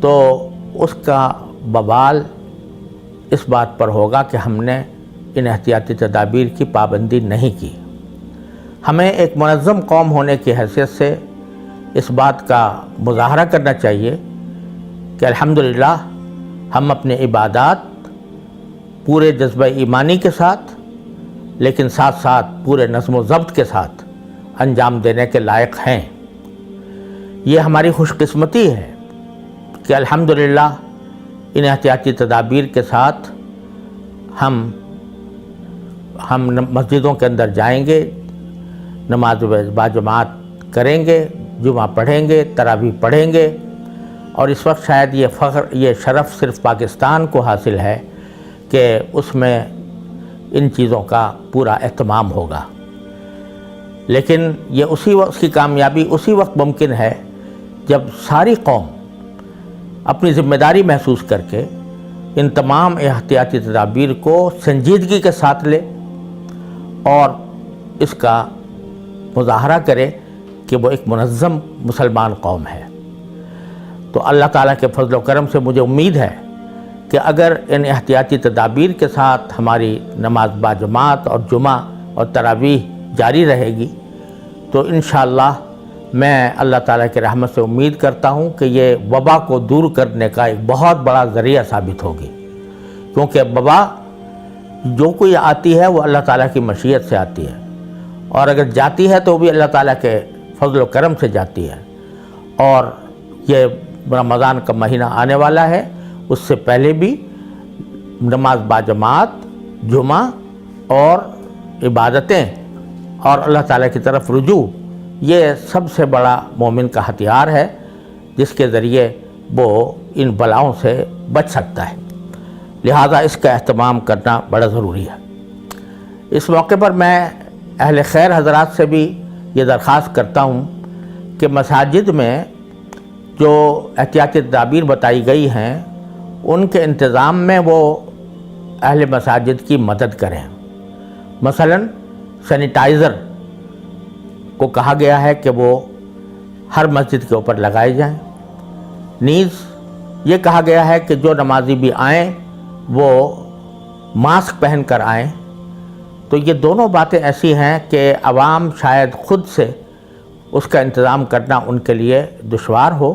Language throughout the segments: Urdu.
تو اس کا بوال اس بات پر ہوگا کہ ہم نے ان احتیاطی تدابیر کی پابندی نہیں کی۔ ہمیں ایک منظم قوم ہونے کی حیثیت سے اس بات کا مظاہرہ کرنا چاہیے کہ الحمدللہ ہم اپنے عبادات پورے جذبہ ایمانی کے ساتھ، لیکن ساتھ ساتھ پورے نظم و ضبط کے ساتھ انجام دینے کے لائق ہیں۔ یہ ہماری خوش قسمتی ہے کہ الحمدللہ ان احتیاطی تدابیر کے ساتھ ہم مسجدوں کے اندر جائیں گے، نماز باجماعت کریں گے، جمعہ پڑھیں گے، تراویح پڑھیں گے، اور اس وقت شاید یہ شرف صرف پاکستان کو حاصل ہے کہ اس میں ان چیزوں کا پورا اہتمام ہوگا۔ لیکن یہ اس کی کامیابی اسی وقت ممکن ہے جب ساری قوم اپنی ذمہ داری محسوس کر کے ان تمام احتیاطی تدابیر کو سنجیدگی کے ساتھ لے اور اس کا مظاہرہ کرے کہ وہ ایک منظم مسلمان قوم ہے۔ تو اللہ تعالیٰ کے فضل و کرم سے مجھے امید ہے کہ اگر ان احتیاطی تدابیر کے ساتھ ہماری نماز باجماعت اور جمعہ اور تراویح جاری رہے گی تو انشاءاللہ میں اللہ تعالیٰ کی رحمت سے امید کرتا ہوں کہ یہ وبا کو دور کرنے کا ایک بہت بڑا ذریعہ ثابت ہوگی، کیونکہ وبا جو کوئی آتی ہے وہ اللہ تعالیٰ کی مشیت سے آتی ہے، اور اگر جاتی ہے تو بھی اللہ تعالیٰ کے فضل و کرم سے جاتی ہے۔ اور یہ رمضان کا مہینہ آنے والا ہے، اس سے پہلے بھی نماز باجماعت، جمعہ اور عبادتیں اور اللہ تعالیٰ کی طرف رجوع، یہ سب سے بڑا مومن کا ہتھیار ہے جس کے ذریعے وہ ان بلاؤں سے بچ سکتا ہے۔ لہذا اس کا اہتمام کرنا بڑا ضروری ہے۔ اس موقع پر میں اہل خیر حضرات سے بھی یہ درخواست کرتا ہوں کہ مساجد میں جو احتیاطی تدابیر بتائی گئی ہیں ان کے انتظام میں وہ اہل مساجد کی مدد کریں۔ مثلا سینیٹائزر کو کہا گیا ہے کہ وہ ہر مسجد کے اوپر لگائے جائیں، نیز یہ کہا گیا ہے کہ جو نمازی بھی آئیں وہ ماسک پہن کر آئیں۔ تو یہ دونوں باتیں ایسی ہیں کہ عوام شاید خود سے اس کا انتظام کرنا ان کے لیے دشوار ہو،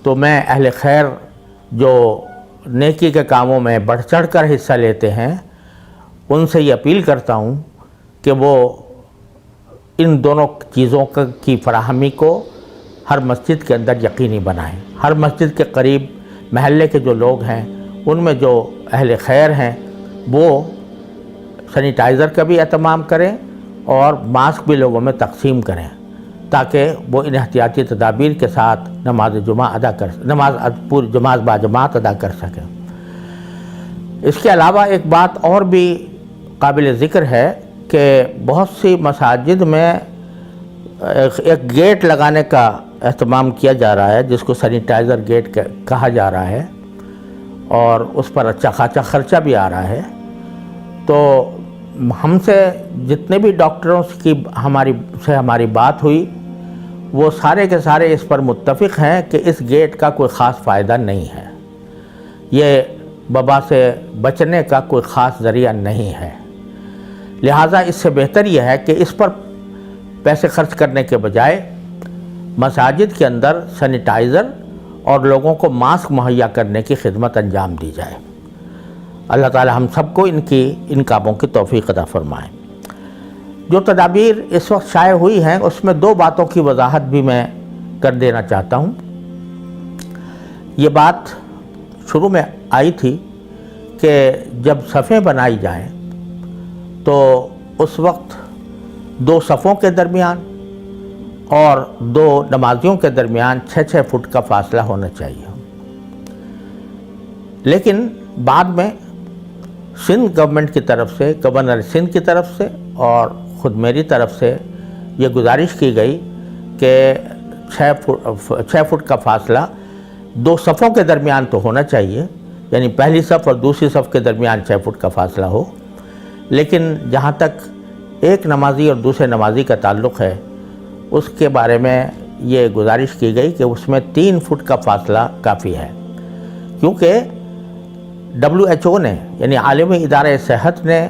تو میں اہل خیر جو نیکی کے کاموں میں بڑھ چڑھ کر حصہ لیتے ہیں ان سے یہ اپیل کرتا ہوں کہ وہ ان دونوں چیزوں کی فراہمی کو ہر مسجد کے اندر یقینی بنائیں۔ ہر مسجد کے قریب محلے کے جو لوگ ہیں ان میں جو اہل خیر ہیں وہ سینیٹائزر کا بھی اہتمام کریں اور ماسک بھی لوگوں میں تقسیم کریں تاکہ وہ ان احتیاطی تدابیر کے ساتھ نماز باجماعت ادا کر سکیں۔ اس کے علاوہ ایک بات اور بھی قابل ذکر ہے کہ بہت سی مساجد میں ایک گیٹ لگانے کا اہتمام کیا جا رہا ہے جس کو سینیٹائزر گیٹ کہا جا رہا ہے، اور اس پر اچھا خاصا خرچہ بھی آ رہا ہے۔ تو ہم سے جتنے بھی ڈاکٹروں کی ہماری بات ہوئی وہ سارے کے سارے اس پر متفق ہیں کہ اس گیٹ کا کوئی خاص فائدہ نہیں ہے، یہ وبا سے بچنے کا کوئی خاص ذریعہ نہیں ہے۔ لہٰذا اس سے بہتر یہ ہے کہ اس پر پیسے خرچ کرنے کے بجائے مساجد کے اندر سینیٹائزر اور لوگوں کو ماسک مہیا کرنے کی خدمت انجام دی جائے۔ اللہ تعالی ہم سب کو ان کاموں کی توفیق عطا فرمائے۔ جو تدابیر اس وقت شائع ہوئی ہیں اس میں دو باتوں کی وضاحت بھی میں کر دینا چاہتا ہوں۔ یہ بات شروع میں آئی تھی کہ جب صفیں بنائی جائیں تو اس وقت دو صفوں کے درمیان اور دو نمازیوں کے درمیان 6 فٹ کا فاصلہ ہونا چاہیے، لیکن بعد میں سندھ گورنمنٹ کی طرف سے، گورنر سندھ کی طرف سے اور خود میری طرف سے یہ گزارش کی گئی کہ 6 فٹ کا فاصلہ دو صفوں کے درمیان تو ہونا چاہیے، یعنی پہلی صف اور دوسری صف کے درمیان 6 فٹ کا فاصلہ ہو، لیکن جہاں تک ایک نمازی اور دوسرے نمازی کا تعلق ہے اس کے بارے میں یہ گزارش کی گئی کہ اس میں 3 فٹ کا فاصلہ کافی ہے۔ کیونکہ WHO نے یعنی عالمی ادارہ صحت نے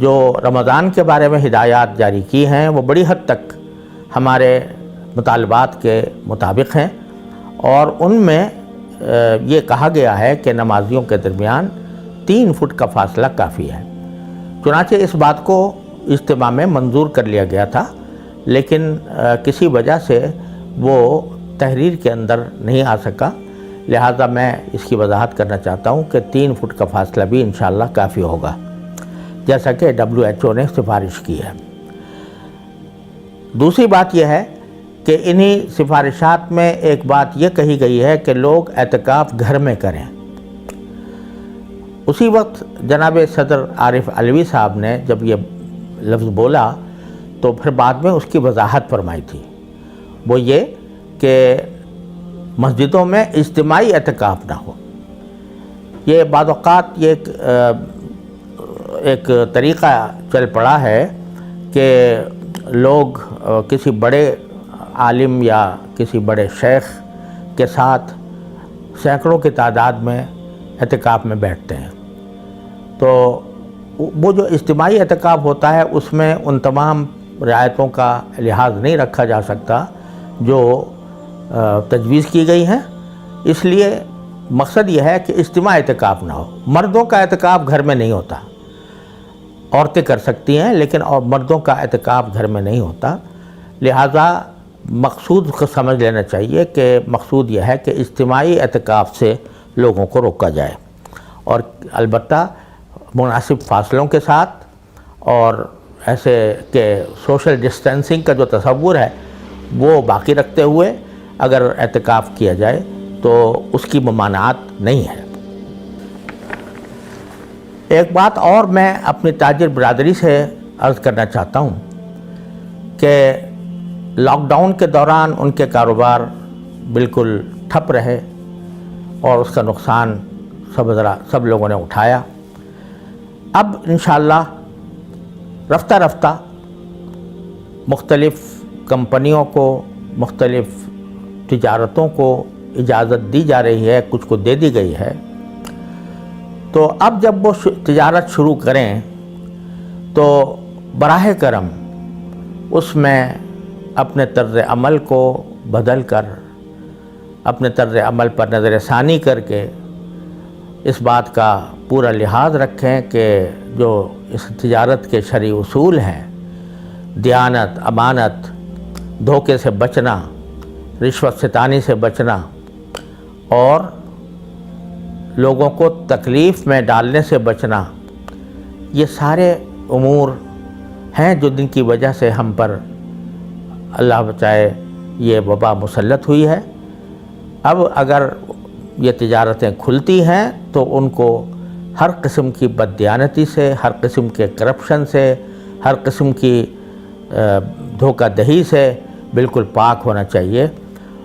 جو رمضان کے بارے میں ہدایات جاری کی ہیں وہ بڑی حد تک ہمارے مطالبات کے مطابق ہیں، اور ان میں یہ کہا گیا ہے کہ نمازیوں کے درمیان 3 فٹ کا فاصلہ کافی ہے۔ چنانچہ اس بات کو اجتماع میں منظور کر لیا گیا تھا، لیکن کسی وجہ سے وہ تحریر کے اندر نہیں آ سکا، لہذا میں اس کی وضاحت کرنا چاہتا ہوں کہ 3 فٹ کا فاصلہ بھی انشاءاللہ کافی ہوگا، جیسا کہ WHO نے سفارش کی ہے۔ دوسری بات یہ ہے کہ انہی سفارشات میں ایک بات یہ کہی گئی ہے کہ لوگ اعتکاف گھر میں کریں۔ اسی وقت جناب صدر عارف علوی صاحب نے جب یہ لفظ بولا تو پھر بعد میں اس کی وضاحت فرمائی تھی، وہ یہ کہ مسجدوں میں اجتماعی اعتکاف نہ ہو۔ یہ بعض اوقات یہ ایک طریقہ چل پڑا ہے کہ لوگ کسی بڑے عالم یا کسی بڑے شیخ کے ساتھ سینکڑوں کی تعداد میں اعتکاف میں بیٹھتے ہیں، تو وہ جو اجتماعی اعتکاف ہوتا ہے اس میں ان تمام رعایتوں کا لحاظ نہیں رکھا جا سکتا جو تجویز کی گئی ہیں۔ اس لیے مقصد یہ ہے کہ اجتماعی اعتکاف نہ ہو۔ مردوں کا اعتکاف گھر میں نہیں ہوتا، عورتیں کر سکتی ہیں لیکن مردوں کا اعتکاف گھر میں نہیں ہوتا، لہٰذا مقصود کو سمجھ لینا چاہیے کہ مقصود یہ ہے کہ اجتماعی اعتکاف سے لوگوں کو روکا جائے، اور البتہ مناسب فاصلوں کے ساتھ، اور ایسے کہ سوشل ڈسٹینسنگ کا جو تصور ہے وہ باقی رکھتے ہوئے اگر اعتکاف کیا جائے تو اس کی ممانعت نہیں ہے۔ ایک بات اور میں اپنی تاجر برادری سے عرض کرنا چاہتا ہوں کہ لاک ڈاؤن کے دوران ان کے کاروبار بالکل ٹھپ رہے اور اس کا نقصان سب لوگوں نے اٹھایا۔ اب انشاءاللہ رفتہ رفتہ مختلف کمپنیوں کو، مختلف تجارتوں کو اجازت دی جا رہی ہے، کچھ کو دے دی گئی ہے، تو اب جب وہ تجارت شروع کریں تو براہ کرم اس میں اپنے طرز عمل کو بدل کر، اپنے طرز عمل پر نظر ثانی کر کے اس بات کا پورا لحاظ رکھیں کہ جو اس تجارت کے شرعی اصول ہیں، دیانت، امانت، دھوکے سے بچنا، رشوت ستانی سے بچنا، اور لوگوں کو تکلیف میں ڈالنے سے بچنا، یہ سارے امور ہیں جو جن کی وجہ سے ہم پر اللہ بچائے یہ وبا مسلط ہوئی ہے۔ اب اگر یہ تجارتیں کھلتی ہیں تو ان کو ہر قسم کی بددیانتی سے، ہر قسم کے کرپشن سے، ہر قسم کی دھوکہ دہی سے بالکل پاک ہونا چاہیے۔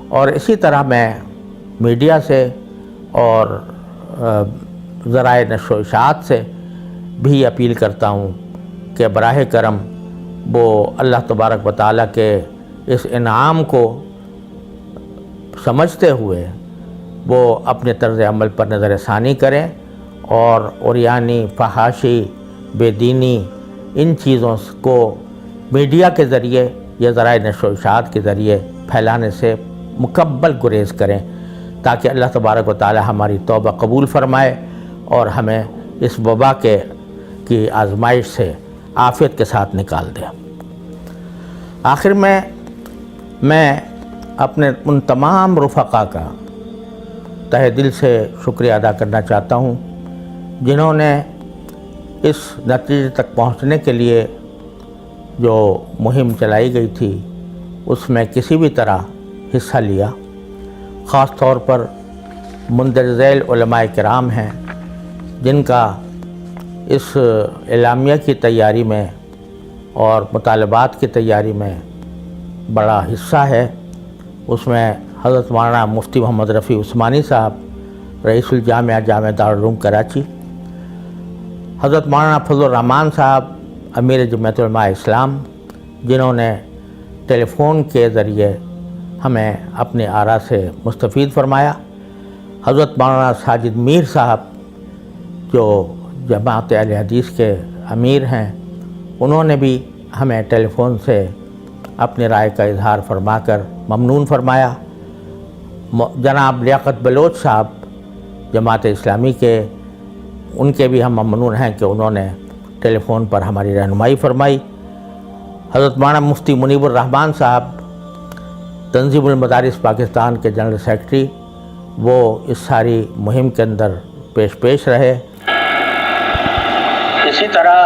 اور اسی طرح میں میڈیا سے اور ذرائع نشر و اشاعت سے بھی اپیل کرتا ہوں کہ براہ کرم وہ اللہ تبارک و تعالیٰ کے اس انعام کو سمجھتے ہوئے وہ اپنے طرز عمل پر نظر ثانی کریں، اور عریانی، فحاشی، بے دینی، ان چیزوں کو میڈیا کے ذریعے یا ذرائع نشر و اشاعت کے ذریعے پھیلانے سے مکمل گریز کریں، تاکہ اللہ تبارک و تعالی ہماری توبہ قبول فرمائے اور ہمیں اس وبا کی آزمائش سے عافیت کے ساتھ نکال دے۔ آخر میں اپنے ان تمام رفقا کا تہہ دل سے شکریہ ادا کرنا چاہتا ہوں جنہوں نے اس نتیجے تک پہنچنے کے لیے جو مہم چلائی گئی تھی اس میں کسی بھی طرح حصہ لیا۔ خاص طور پر مندرجہ ذیل علماء کرام ہیں جن کا اس اعلامیہ کی تیاری میں اور مطالبات کی تیاری میں بڑا حصہ ہے۔ اس میں حضرت مولانا مفتی محمد رفیع عثمانی صاحب، رئیس الجامعہ جامعہ دارالعلوم کراچی، حضرت مولانا فضل الرحمان صاحب، امیر جمعیت علماء اسلام، جنہوں نے ٹیلی فون کے ذریعے ہمیں اپنی آراء سے مستفید فرمایا، حضرت مولانا ساجد میر صاحب جو جماعت اہل حدیث کے امیر ہیں، انہوں نے بھی ہمیں ٹیلی فون سے اپنی رائے کا اظہار فرما کر ممنون فرمایا۔ جناب لیاقت بلوچ صاحب جماعت اسلامی کے، ان کے بھی ہم ممنون ہیں کہ انہوں نے ٹیلی فون پر ہماری رہنمائی فرمائی۔ حضرت مولانا مفتی منیب الرحمان صاحب تنظیم المدارس پاکستان کے جنرل سیکرٹری، وہ اس ساری مہم کے اندر پیش رہے۔ اسی طرح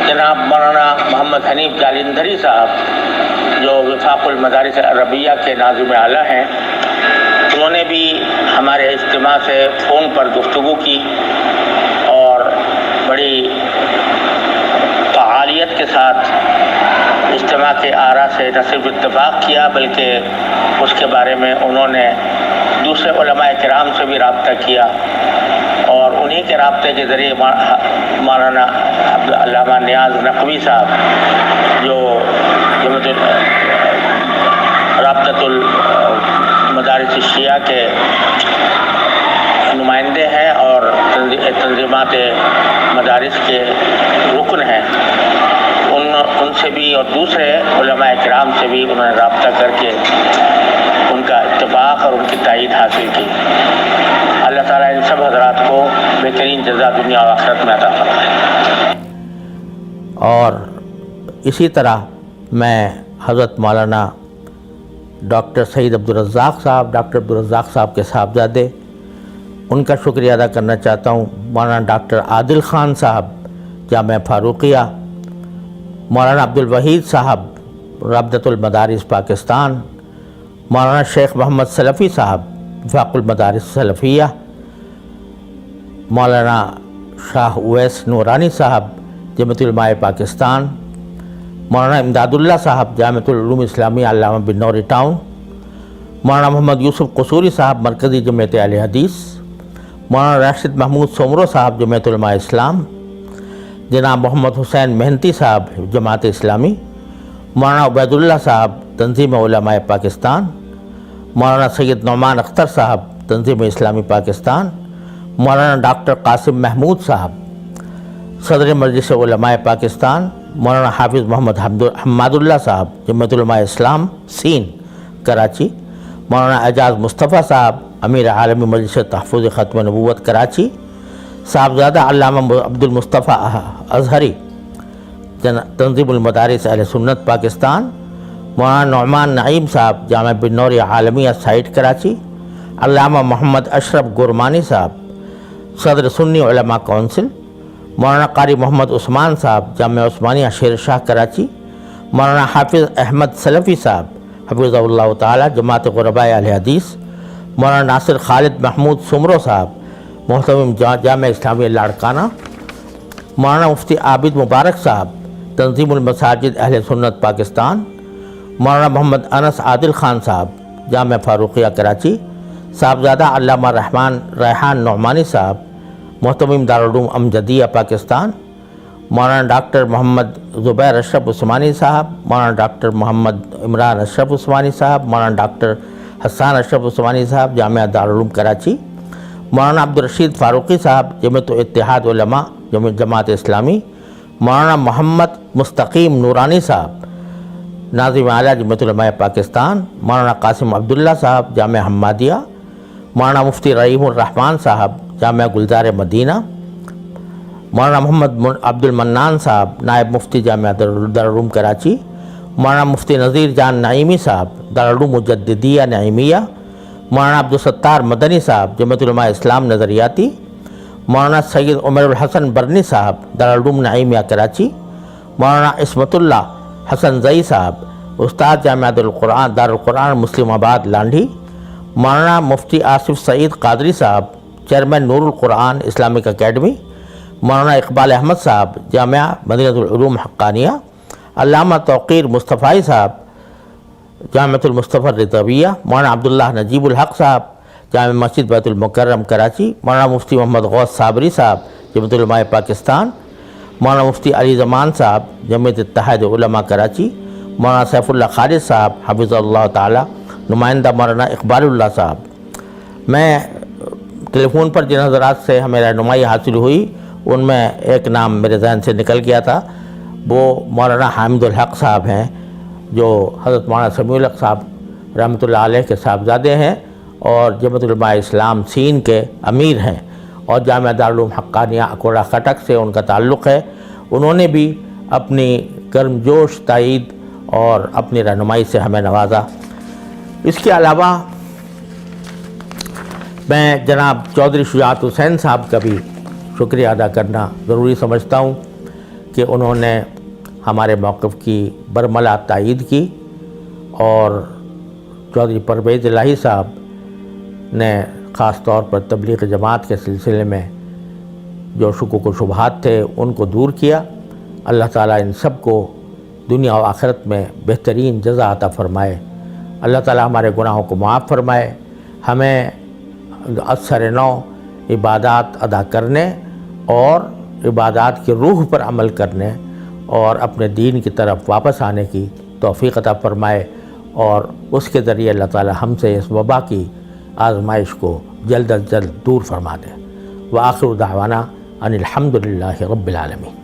جناب مولانا محمد حنیف جالندھری صاحب جو وفاق المدارس عربیہ کے ناظم اعلیٰ ہیں، انہوں نے بھی ہمارے اجتماع سے فون پر گفتگو کی اور بڑی فعالیت کے ساتھ اجتماع کے آراء سے نہ صرف اتفاق کیا بلکہ اس کے بارے میں انہوں نے دوسرے علماء کرام سے بھی رابطہ کیا، اور انہی کے رابطے کے ذریعے مولانا علامہ نیاز نقوی صاحب جو رابطۃ المدارس الشیعہ کے نمائندے ہیں اور تنظیمات مدارس کے رکن ہیں، ان سے بھی اور دوسرے علماء کرام سے بھی انہوں نے رابطہ کر کے ان کا اتفاق اور ان کی تائید حاصل کی۔ اللہ تعالیٰ ان سب حضرات کو بہترین جزا دنیا و آخرت میں عطا فرمائے۔ اور اسی طرح میں حضرت مولانا ڈاکٹر سعید عبدالرزاق صاحب کے صاحبزادے، ان کا شکریہ ادا کرنا چاہتا ہوں۔ مولانا ڈاکٹر عادل خان صاحب جامعہ فاروقیہ، مولانا عبدالوحید صاحب رابطۃ المدارس پاکستان، مولانا شیخ محمد سلفی صاحب وفاق المدارس سلفیہ، مولانا شاہ اویس نورانی صاحب جمعیت علماء پاکستان، مولانا امداد اللہ صاحب جامعۃ العلوم اسلامیہ علامہ بن نوری ٹاؤن، مولانا محمد یوسف قصوری صاحب مرکزی جمعیت اہل حدیث، مولانا راشد محمود سومرو صاحب جمعیت علماء اسلام، جناب محمد حسین مہنتی صاحب جماعت اسلامی، مولانا عبید اللہ صاحب تنظیم علماء پاکستان، مولانا سید نعمان اختر صاحب تنظیم اسلامی پاکستان، مولانا ڈاکٹر قاسم محمود صاحب صدر مجلس علماء پاکستان، مولانا حافظ محمد حماد اللہ صاحب جمعیت علماء اسلام سین کراچی، مولانا اعجاز مصطفیٰ صاحب امیر عالمی مجلس تحفظ ختم نبوت کراچی، صاحبزادہ علامہ عبد المصطفیٰ اظہری تنظیم المدارس اہل سنت پاکستان، مولانا نعمان نعیم صاحب جامعہ بن نوری عالمیہ سائٹ کراچی، علامہ محمد اشرف گورمانی صاحب صدر سنی علماء کونسل، مولانا قاری محمد عثمان صاحب جامعہ عثمانیہ شیر شاہ کراچی، مولانا حافظ احمد سلفی صاحب حفظہ اللہ تعالی جماعت غرباء اہل حدیث، مولانا ناصر خالد محمود سمرو صاحب محتمم جامعہ اسلامیہ لاڑکانہ، مولانا مفتی عابد مبارک صاحب تنظیم المساجد اہل سنت پاکستان، مولانا محمد انس عادل خان صاحب جامعہ فاروقیہ کراچی، صاحبزادہ علامہ ریحان نعمانی صاحب محتمم دارالعلوم امجدیہ پاکستان، مولانا ڈاکٹر محمد زبیر اشرف عثمانی صاحب، مولانا ڈاکٹر محمد عمران اشرف عثمانی صاحب، مولانا ڈاکٹر حسان اشرف عثمانی صاحب جامعہ دارالعلوم کراچی، مولانا عبدالرشید فاروقی صاحب جمعیت اتحاد علماء جماعت اسلامی، مولانا محمد مستقیم نورانی صاحب ناظم اعلیٰ جمعیت علماء پاکستان، مولانا قاسم عبداللہ صاحب جامعہ حمادیہ، مولانا مفتی رحیم الرحمان صاحب جامعہ گلزار مدینہ، مولانا محمد عبد المنان صاحب نائب مفتی جامعہ دارالعلوم کراچی، مولانا مفتی نذیر جان نعیمی صاحب دارالعلوم مجددیہ نعیمیہ، مولانا عبدالستار مدنی صاحب جمعیت علماء اسلام نظریاتی، مولانا سید عمر الحسن برنی صاحب دارالعلوم نعیمیہ کراچی، مولانا عصمت اللہ حسن زئی صاحب استاد جامعہ دارالقرآن مسلم آباد لانڈھی، مولانا مفتی آصف سعید قادری صاحب چیئرمین نور القرآن اسلامک اکیڈمی، مولانا اقبال احمد صاحب جامعہ مدینہ العلوم حقانیہ، علامہ توقیر مصطفی صاحب جامعۃ المصطفی الرضویہ، مولانا عبداللہ نجیب الحق صاحب جامع مسجد بیت المکرم کراچی، مولانا مفتی محمد غوث صابری صاحب جمعیت علماء پاکستان، مولانا مفتی علی زمان صاحب جمعیت اتحاد علماء کراچی، مولانا سیف اللہ خالد صاحب حفظہ اللہ تعالی، نمائندہ مولانا اقبال اللہ صاحب۔ میں ٹیلی فون پر جن حضرات سے ہمیں رہنمائی حاصل ہوئی ان میں ایک نام میرے ذہن سے نکل گیا تھا، وہ مولانا حامد الحق صاحب ہیں جو حضرت مولانا سمیع الحق صاحب رحمۃ اللہ علیہ کے صاحبزادے ہیں اور جمعیت علماء اسلام سین کے امیر ہیں، اور جامعہ دارالعلوم حقانیہ اکوڑا خٹک سے ان کا تعلق ہے۔ انہوں نے بھی اپنی گرم جوش تائید اور اپنی رہنمائی سے ہمیں نوازا۔ اس کے علاوہ میں جناب چودھری شجاعت حسین صاحب کا بھی شکریہ ادا کرنا ضروری سمجھتا ہوں کہ انہوں نے ہمارے موقف کی برملا تائید کی، اور چودھری پرویز الہی صاحب نے خاص طور پر تبلیغ جماعت کے سلسلے میں جو شکوک و شبہات تھے ان کو دور کیا۔ اللہ تعالیٰ ان سب کو دنیا و آخرت میں بہترین جزا عطا فرمائے۔ اللہ تعالیٰ ہمارے گناہوں کو معاف فرمائے، ہمیں اثر نو عبادات ادا کرنے اور عبادات کی روح پر عمل کرنے اور اپنے دین کی طرف واپس آنے کی توفیق عطا فرمائے، اور اس کے ذریعے اللہ تعالیٰ ہم سے اس وبا کی آزمائش کو جلد از جلد دور فرما دے۔ وآخر دعوانا ان الحمد للہ رب العالمین۔